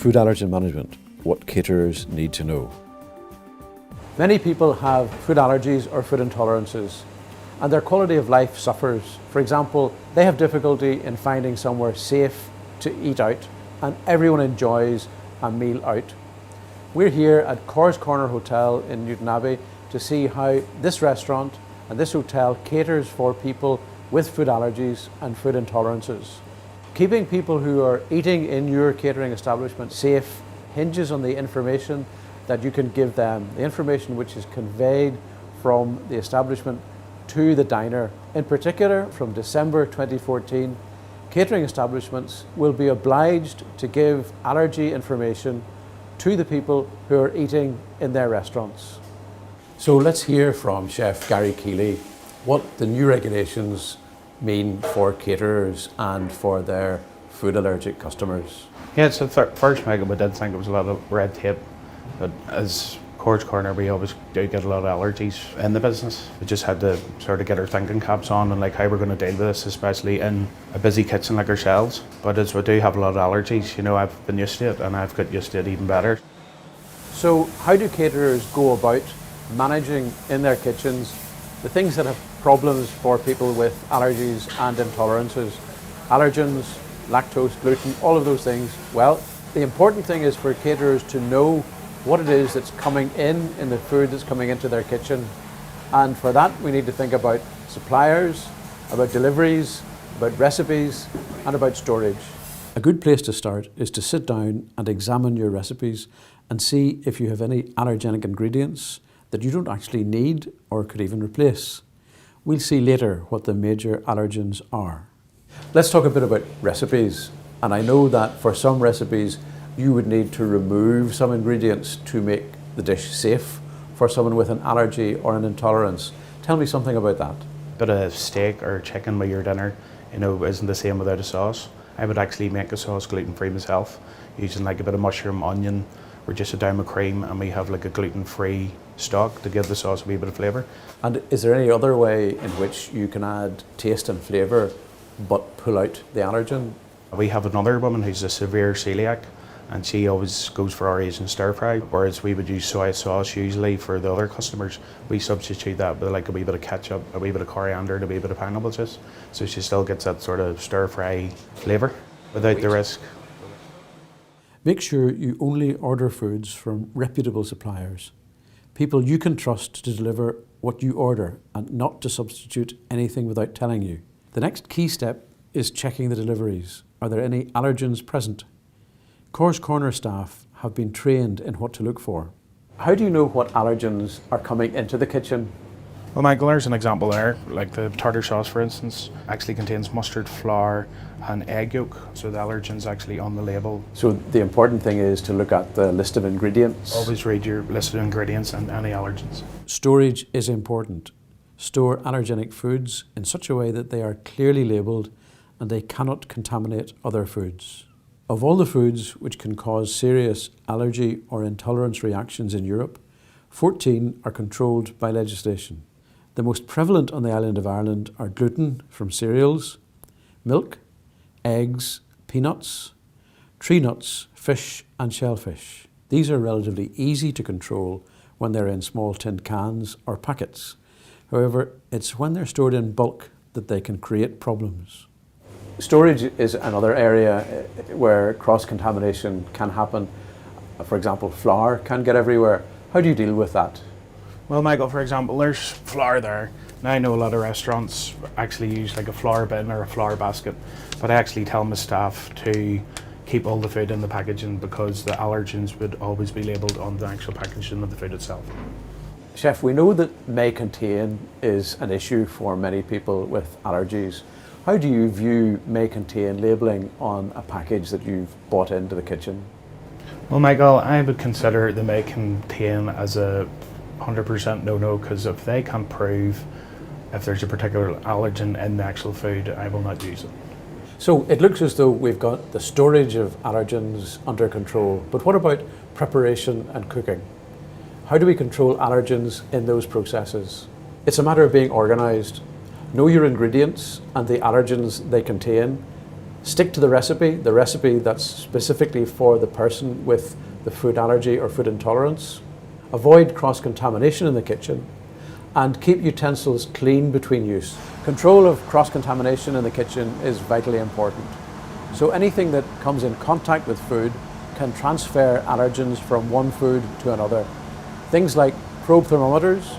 Food allergen management, what caterers need to know. Many people have food allergies or food intolerances, and their quality of life suffers. For example, they have difficulty in finding somewhere safe to eat out, and everyone enjoys a meal out. We're here at Corrs Corner Hotel in Newtownabbey to see how this restaurant and this hotel caters for people with food allergies and food intolerances. Keeping people who are eating in your catering establishment safe hinges on the information that you can give them, the information which is conveyed from the establishment to the diner. In particular, from December 2014, catering establishments will be obliged to give allergy information to the people who are eating in their restaurants. So let's hear from Chef Gary Keeley what the new regulations mean for caterers and for their food allergic customers. Yeah, so first, Michael, we did think it was a lot of red tape, but as Corrs Corner, we always do get a lot of allergies in the business. We just had to sort of get our thinking caps on and like how we're going to deal with this, especially in a busy kitchen like ourselves. But as we do have a lot of allergies, you know, I've been used to it and I've got used to it even better. So how do caterers go about managing in their kitchens the things that have problems for people with allergies and intolerances? Allergens, lactose, gluten, all of those things. Well, the important thing is for caterers to know what it is that's coming in the food that's coming into their kitchen. And for that, we need to think about suppliers, about deliveries, about recipes, and about storage. A good place to start is to sit down and examine your recipes and see if you have any allergenic ingredients that you don't actually need or could even replace. We'll see later what the major allergens are. Let's talk a bit about recipes. And I know that for some recipes, you would need to remove some ingredients to make the dish safe for someone with an allergy or an intolerance. Tell me something about that. A bit of steak or chicken with your dinner, you know, isn't the same without a sauce. I would actually make a sauce gluten-free myself, using like a bit of mushroom, onion, or just a dime of cream, and we have like a gluten-free stock to give the sauce a wee bit of flavour. And is there any other way in which you can add taste and flavour but pull out the allergen? We have another woman who's a severe celiac, and she always goes for our Asian stir fry, whereas we would use soy sauce usually for the other customers. We substitute that with like a wee bit of ketchup, a wee bit of coriander, and a wee bit of pineapple juice, so she still gets that sort of stir fry flavour without the risk. Make sure you only order foods from reputable suppliers, people you can trust to deliver what you order and not to substitute anything without telling you. The next key step is checking the deliveries. Are there any allergens present? Corrs Corner staff have been trained in what to look for. How do you know what allergens are coming into the kitchen? Well, Michael, there's an example there. Like the tartar sauce, for instance, actually contains mustard flour and egg yolk, so the allergen's actually on the label. So the important thing is to look at the list of ingredients. Always read your list of ingredients and any allergens. Storage is important. Store allergenic foods in such a way that they are clearly labelled and they cannot contaminate other foods. Of all the foods which can cause serious allergy or intolerance reactions in Europe, 14 are controlled by legislation. The most prevalent on the island of Ireland are gluten from cereals, milk, eggs, peanuts, tree nuts, fish and shellfish. These are relatively easy to control when they're in small tin cans or packets. However, it's when they're stored in bulk that they can create problems. Storage is another area where cross-contamination can happen. For example, flour can get everywhere. How do you deal with that? Well, Michael, for example, there's flour there. Now I know a lot of restaurants actually use like a flour bin or a flour basket, but I actually tell my staff to keep all the food in the packaging because the allergens would always be labelled on the actual packaging of the food itself. Chef, we know that may contain is an issue for many people with allergies. How do you view may contain labelling on a package that you've bought into the kitchen? Well, Michael, I would consider the may contain as a 100% no-no, because if they can't prove if there's a particular allergen in the actual food, I will not use it. So it looks as though we've got the storage of allergens under control, but what about preparation and cooking? How do we control allergens in those processes? It's a matter of being organised. Know your ingredients and the allergens they contain. Stick to the recipe that's specifically for the person with the food allergy or food intolerance. Avoid cross-contamination in the kitchen, and keep utensils clean between use. Control of cross-contamination in the kitchen is vitally important. So anything that comes in contact with food can transfer allergens from one food to another. Things like probe thermometers,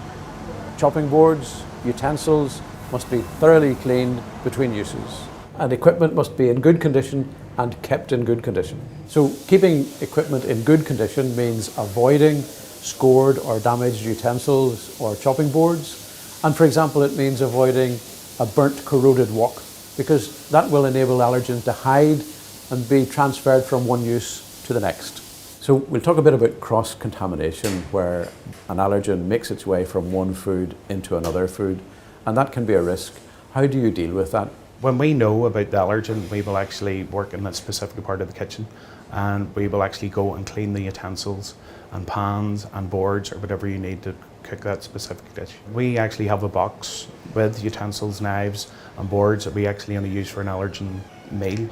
chopping boards, utensils must be thoroughly cleaned between uses. And equipment must be in good condition and kept in good condition. So keeping equipment in good condition means avoiding scored or damaged utensils or chopping boards. And for example, it means avoiding a burnt, corroded wok, because that will enable allergens to hide and be transferred from one use to the next. So we'll talk a bit about cross-contamination, where an allergen makes its way from one food into another food, and that can be a risk. How do you deal with that? When we know about the allergen, we will actually work in a specific part of the kitchen, and we will actually go and clean the utensils and pans and boards or whatever you need to cook that specific dish. We actually have a box with utensils, knives and boards that we actually only use for an allergen meal.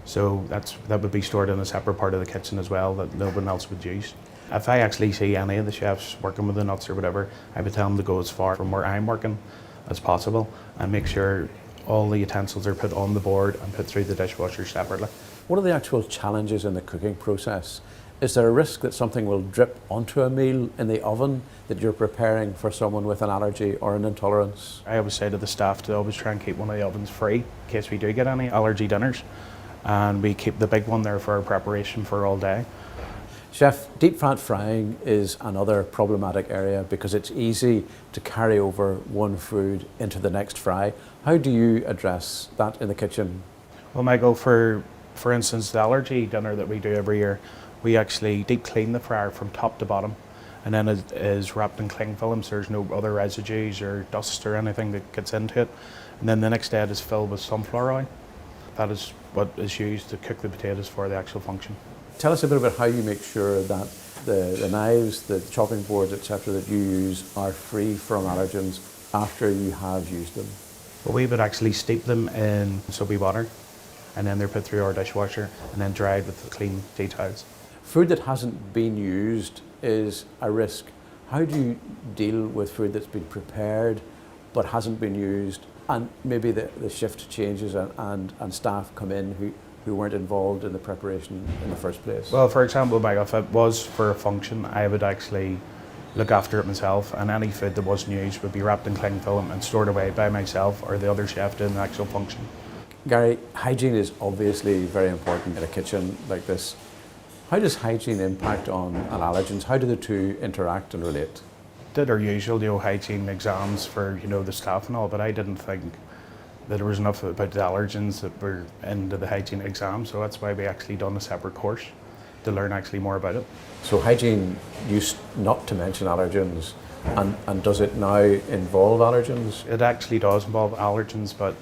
So that would be stored in a separate part of the kitchen as well that no one else would use. If I actually see any of the chefs working with the nuts or whatever, I would tell them to go as far from where I'm working as possible and make sure all the utensils are put on the board and put through the dishwasher separately. What are the actual challenges in the cooking process? Is there a risk that something will drip onto a meal in the oven that you're preparing for someone with an allergy or an intolerance? I always say to the staff to always try and keep one of the ovens free in case we do get any allergy dinners, and we keep the big one there for our preparation for all day. Chef, deep fat frying is another problematic area because it's easy to carry over one food into the next fry. How do you address that in the kitchen? Well, Michael, for instance, the allergy dinner that we do every year, we actually deep clean the fryer from top to bottom, and then it is wrapped in cling film so there's no other residues or dust or anything that gets into it. And then the next day it is filled with sunflower oil. That is what is used to cook the potatoes for the actual function. Tell us a bit about how you make sure that the knives, the chopping boards, etc. that you use are free from allergens after you have used them. Well, we would actually steep them in soapy water, and then they're put through our dishwasher and then dried with clean tea towels. Food that hasn't been used is a risk. How do you deal with food that's been prepared but hasn't been used, and maybe the shift changes and staff come in who weren't involved in the preparation in the first place? Well, for example, Mike, if it was for a function, I would actually look after it myself, and any food that wasn't used would be wrapped in cling film and stored away by myself or the other chef doing the actual function. Gary, hygiene is obviously very important in a kitchen like this. How does hygiene impact on allergens? How do the two interact and relate? Did our usual, hygiene exams for, the staff and all, but I didn't think that there was enough about the allergens that were into the hygiene exam, so that's why we actually done a separate course to learn actually more about it. So hygiene used not to mention allergens, and does it now involve allergens? It actually does involve allergens, but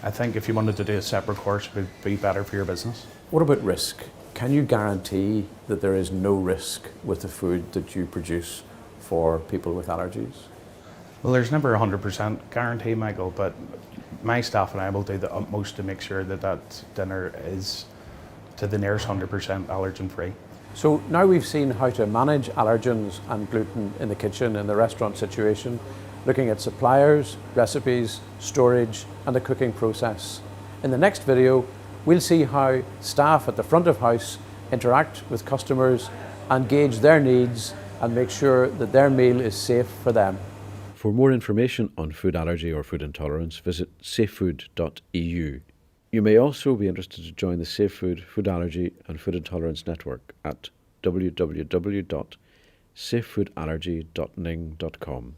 I think if you wanted to do a separate course, it would be better for your business. What about risk? Can you guarantee that there is no risk with the food that you produce for people with allergies? Well, there's never a 100% guarantee, Michael, but my staff and I will do the utmost to make sure that dinner is to the nearest 100% allergen free. So now we've seen how to manage allergens and gluten in the kitchen in the restaurant situation, looking at suppliers, recipes, storage and the cooking process. In the next video, we'll see how staff at the front of house interact with customers and gauge their needs and make sure that their meal is safe for them. For more information on food allergy or food intolerance, visit safefood.eu. You may also be interested to join the Safe Food, Food Allergy and Food Intolerance Network at www.safefoodallergy.ning.com.